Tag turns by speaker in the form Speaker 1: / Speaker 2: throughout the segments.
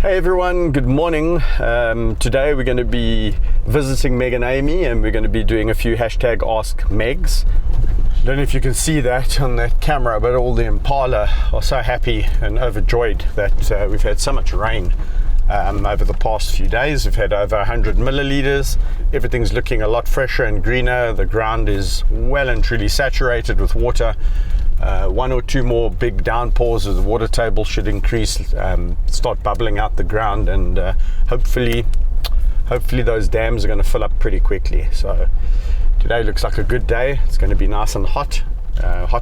Speaker 1: Hey everyone, good morning. Today we're going to be visiting Meg and Aimee, and we're going to be doing a few hashtag Ask Megs. I don't know if you can see that on that camera, but all the impala are so happy and overjoyed that we've had so much rain over the past few days. We've had over 100 milliliters. Everything's looking a lot fresher and greener. The ground is well and truly saturated with water. One or two more big downpours, the water table should increase, start bubbling out the ground, and hopefully those dams are going to fill up pretty quickly. So today looks like a good day. It's going to be nice and hot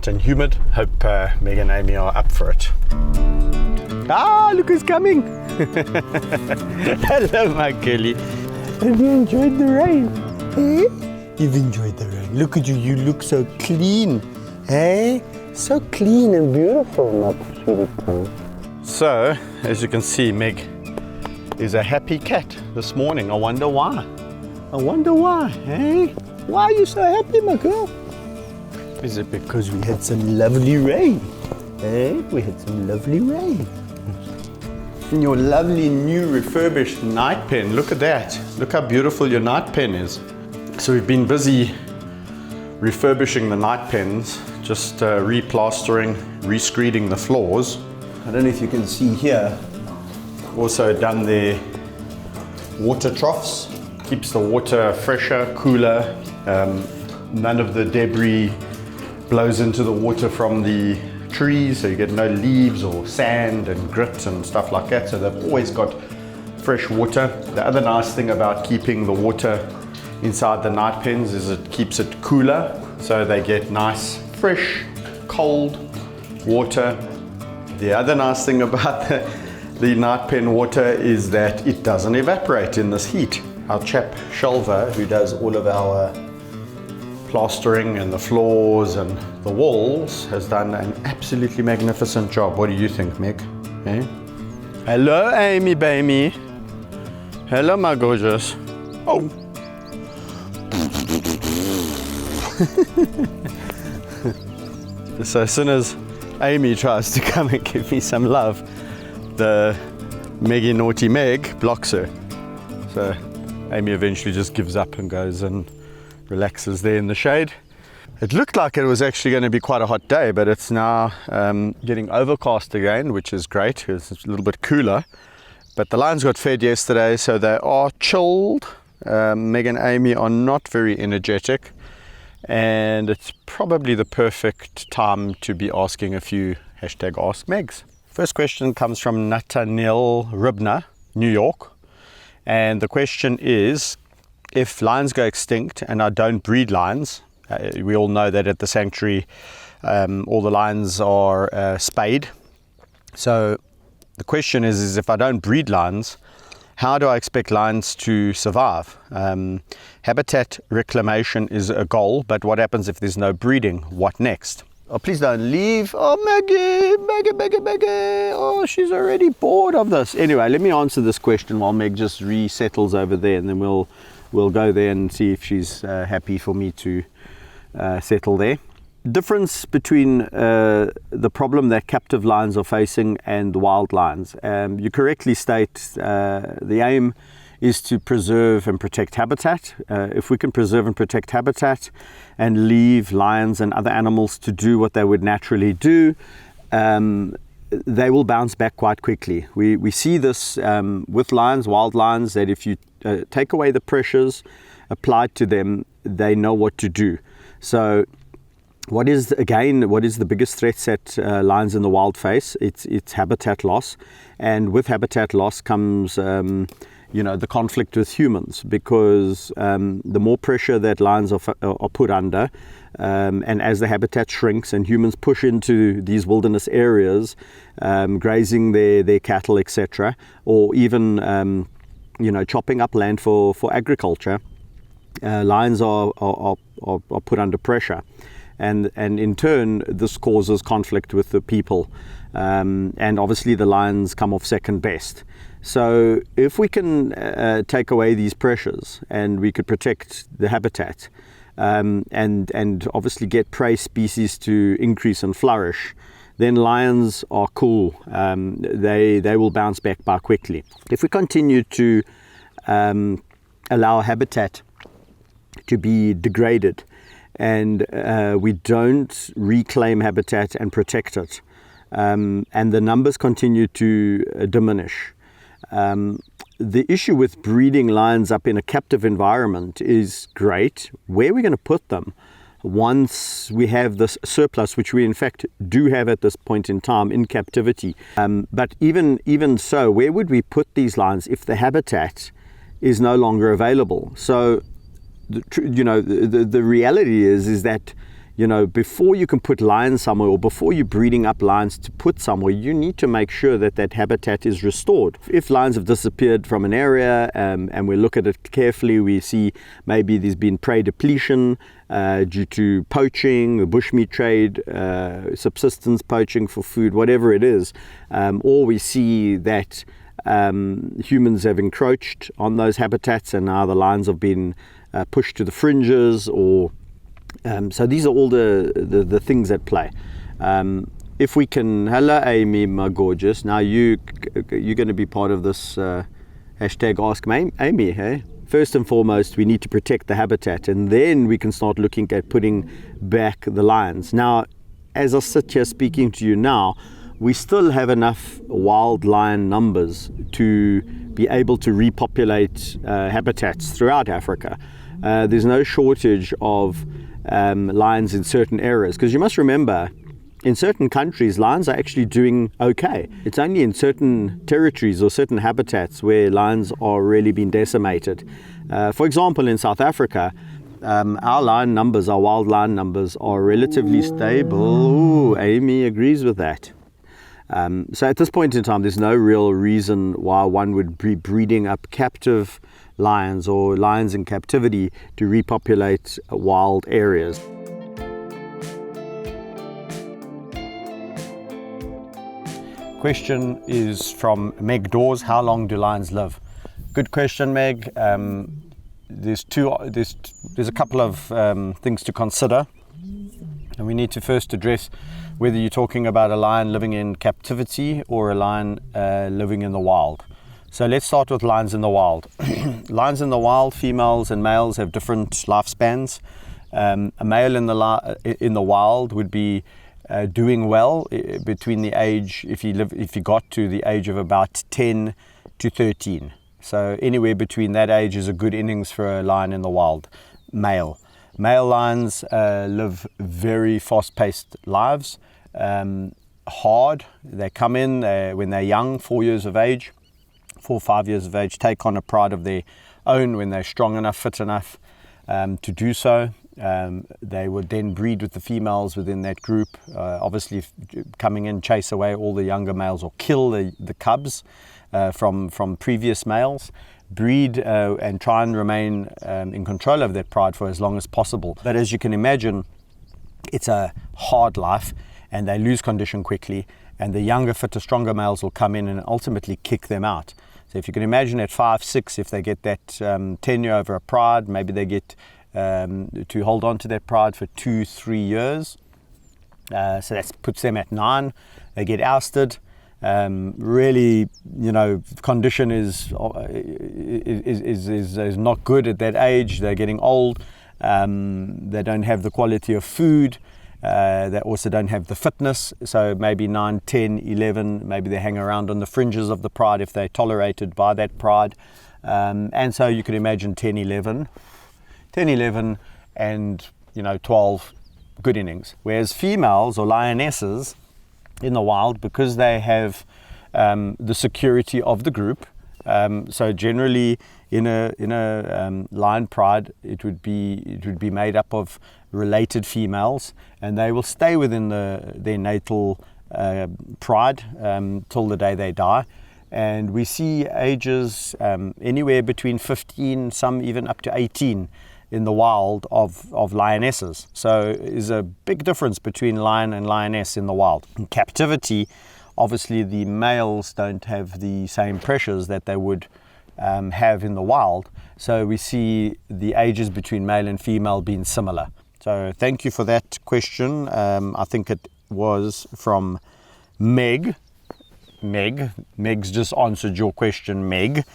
Speaker 1: and humid. Hope Meg and Aimee are up for it. Ah, look who's coming. Hello, my girlie. Have you enjoyed the rain? Eh? You've enjoyed the rain. Look at you, you look so clean. Eh? So clean and beautiful, my sweetie pie. So, as you can see, Meg is a happy cat this morning. I wonder why. Eh? Why are you so happy, my girl? Is it because we had some lovely rain? Eh? We had some lovely rain. In your lovely new refurbished night pen, look at that. Look how beautiful your night pen is. So we've been busy refurbishing the night pens, just replastering, rescreeding the floors. I don't know if you can see here, also done the water troughs, keeps the water fresher, cooler, none of the debris blows into the water from the trees, so you get no leaves or sand and grit and stuff like that, so they've always got fresh water. The other nice thing about keeping the water inside the night pens is it keeps it cooler, so they get nice, fresh, cold water. The other nice thing about the night pen water is that it doesn't evaporate in this heat. Our chap Shelva, who does all of our plastering and the floors and the walls, has done an absolutely magnificent job. What do you think, Meg? Eh? Hello, Aimee baby. Hello, my gorgeous. Oh. So as soon as Aimee tries to come and give me some love, the Meggy naughty Meg blocks her. So Aimee eventually just gives up and goes and relaxes there in the shade. It looked like it was actually going to be quite a hot day, but it's now getting overcast again, which is great. It's a little bit cooler. But the lions got fed yesterday, so they are chilled. Meg and Aimee are not very energetic, and it's probably the perfect time to be asking a few hashtag Ask Megs. First question comes from Nathaniel Ribner, New York, and the question is, if lions go extinct and I don't breed lions, we all know that at the sanctuary all the lions are spayed. So the question is if I don't breed lions, how do I expect lions to survive? Habitat reclamation is a goal, but what happens if there's no breeding? What next? Oh, please don't leave. Oh, Maggie. Oh, she's already bored of this. Anyway, let me answer this question while Meg just resettles over there, and then we'll go there and see if she's happy for me to settle there. Difference between the problem that captive lions are facing and the wild lions. You correctly state the aim is to preserve and protect habitat. If we can preserve and protect habitat and leave lions and other animals to do what they would naturally do, they will bounce back quite quickly. We see this with lions, wild lions, that if you take away the pressures applied to them, they know what to do. So what is the biggest threats that lions in the wild face? It's habitat loss, and with habitat loss comes the conflict with humans, because the more pressure that lions are put under, and as the habitat shrinks and humans push into these wilderness areas, grazing their cattle, etc., or even chopping up land for agriculture, lions are put under pressure. And in turn, this causes conflict with the people. And obviously the lions come off second best. So if we can take away these pressures and we could protect the habitat, and obviously get prey species to increase and flourish,
Speaker 2: then lions are cool. They will bounce back by quickly. If we continue to allow habitat to be degraded and we don't reclaim habitat and protect it, and the numbers continue to diminish, the issue with breeding lions up in a captive environment is great. Where are we going to put them once we have this surplus, which we in fact do have at this point in time in captivity? But even so, where would we put these lions if the habitat is no longer available? So, the reality is that, before you can put lions somewhere, or before you're breeding up lions to put somewhere, you need to make sure that that habitat is restored. If lions have disappeared from an area, and we look at it carefully, we see maybe there's been prey depletion due to poaching, the bushmeat trade, subsistence poaching for food, whatever it is, or we see that humans have encroached on those habitats and now the lions have been pushed to the fringes, or so these are all the things at play. If we can, hello Aimee, my gorgeous. Now you're going to be part of this hashtag Ask Aimee, hey? First and foremost, we need to protect the habitat, and then we can start looking at putting back the lions. Now, as I sit here speaking to you now, we still have enough wild lion numbers to be able to repopulate habitats throughout Africa. There's no shortage of lions in certain areas, because you must remember, in certain countries lions are actually doing okay. It's only in certain territories or certain habitats where lions are really being decimated. For example, in South Africa, our lion numbers, our wild lion numbers, are relatively stable. Ooh, Aimee agrees with that. So at this point in time, there's no real reason why one would be breeding up captive lions or lions in captivity to repopulate wild areas. Question is from Meg Dawes. How long do lions live? Good question, Meg. There's a couple of things to consider, and we need to first address whether you're talking about a lion living in captivity or a lion living in the wild. So let's start with lions in the wild. Lions in the wild, females and males have different lifespans. A male in the wild would be doing well between the age, if he got to the age of about 10 to 13. So anywhere between that age is a good innings for a lion in the wild, male. Male lions live very fast-paced lives, hard. They come in when they're young, 4 years of age, 4 or 5 years of age, take on a pride of their own when they're strong enough, fit enough to do so. They would then breed with the females within that group, obviously coming in, chase away all the younger males or kill the cubs from previous males, breed and try and remain in control of that pride for as long as possible. But as you can imagine, it's a hard life and they lose condition quickly, and the younger, fitter, stronger males will come in and ultimately kick them out. So if you can imagine at 5, 6, if they get that tenure over a pride, maybe they get to hold on to that pride for 2, 3 years. So that puts them at 9. They get ousted. Really, condition is not good at that age. They're getting old. They don't have the quality of food. They also don't have the fitness. So maybe 9, 10, 11, maybe they hang around on the fringes of the pride if they're tolerated by that pride. And so you can imagine 10, 11 and 12 good innings. Whereas females or lionesses in the wild, because they have the security of the group, so generally in a lion pride, it would be made up of related females, and they will stay within their natal pride till the day they die. And we see ages anywhere between 15, some even up to 18 in the wild of lionesses. So there's a big difference between lion and lioness in the wild. In captivity, obviously the males don't have the same pressures that they would have in the wild. So we see the ages between male and female being similar. So thank you for that question. I think it was from Meg. Meg's just answered your question, Meg.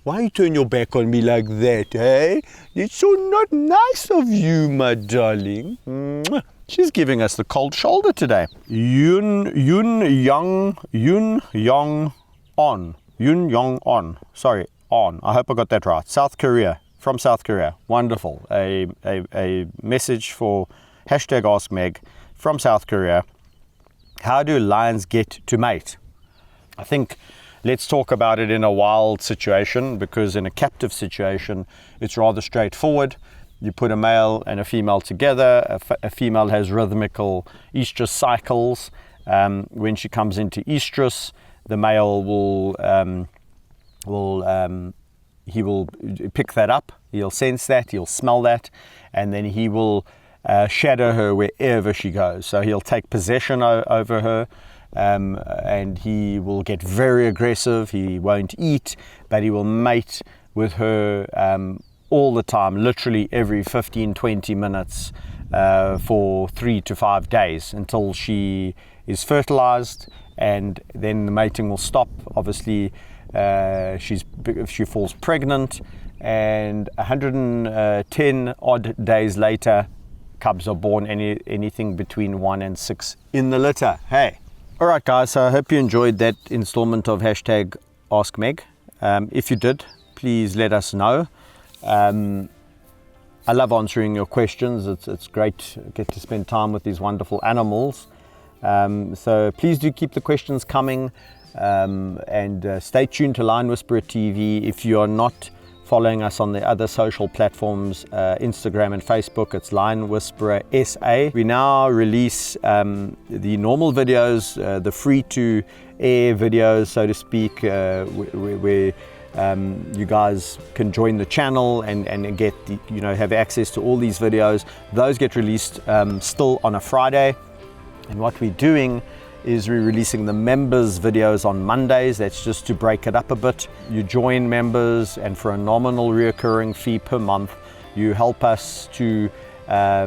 Speaker 2: Why you turn your back on me like that, eh? It's so not nice of you, my darling. Mwah. She's giving us the cold shoulder today. Yun Yong On. Sorry, On. I hope I got that right. South Korea. From South Korea. Wonderful. A message for hashtag Ask Meg from South Korea. How do lions get to mate? I think let's talk about it in a wild situation, because in a captive situation, it's rather straightforward. You put a male and a female together. A female has rhythmical estrus cycles. When she comes into estrus, the male will pick that up. He'll sense that, he'll smell that, and then he will shadow her wherever she goes. So he'll take possession over her. And he will get very aggressive. He won't eat, but he will mate with her all the time, literally every 15-20 minutes for 3 to 5 days until she is fertilized, and then the mating will stop. Obviously, if she falls pregnant, and 110 odd days later, cubs are born, anything between 1 and 6 in the litter. Hey. All right, guys, so I hope you enjoyed that installment of hashtag Ask Meg. If you did, please let us know. I love answering your questions. It's great to get to spend time with these wonderful animals. So please do keep the questions coming, and stay tuned to LionWhispererTV. If you are not following us on the other social platforms, Instagram and Facebook, it's LionWhispererSA. We now release the normal videos, the free-to-air videos, so to speak, where you guys can join the channel and get have access to all these videos. Those get released still on a Friday, and what we're doing is we're releasing the members videos on Mondays. That's just to break it up a bit. You join members, and for a nominal reoccurring fee per month, you help us to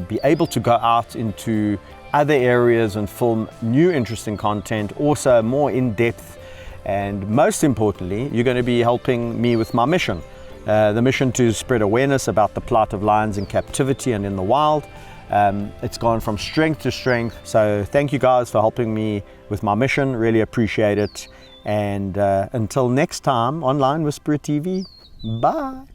Speaker 2: be able to go out into other areas and film new interesting content, also more in-depth. And most importantly, you're going to be helping me with my mission, the mission to spread awareness about the plight of lions in captivity and in the wild. It's gone from strength to strength. So thank you guys for helping me with my mission. Really appreciate it. And until next time on LionWhispererTV, bye.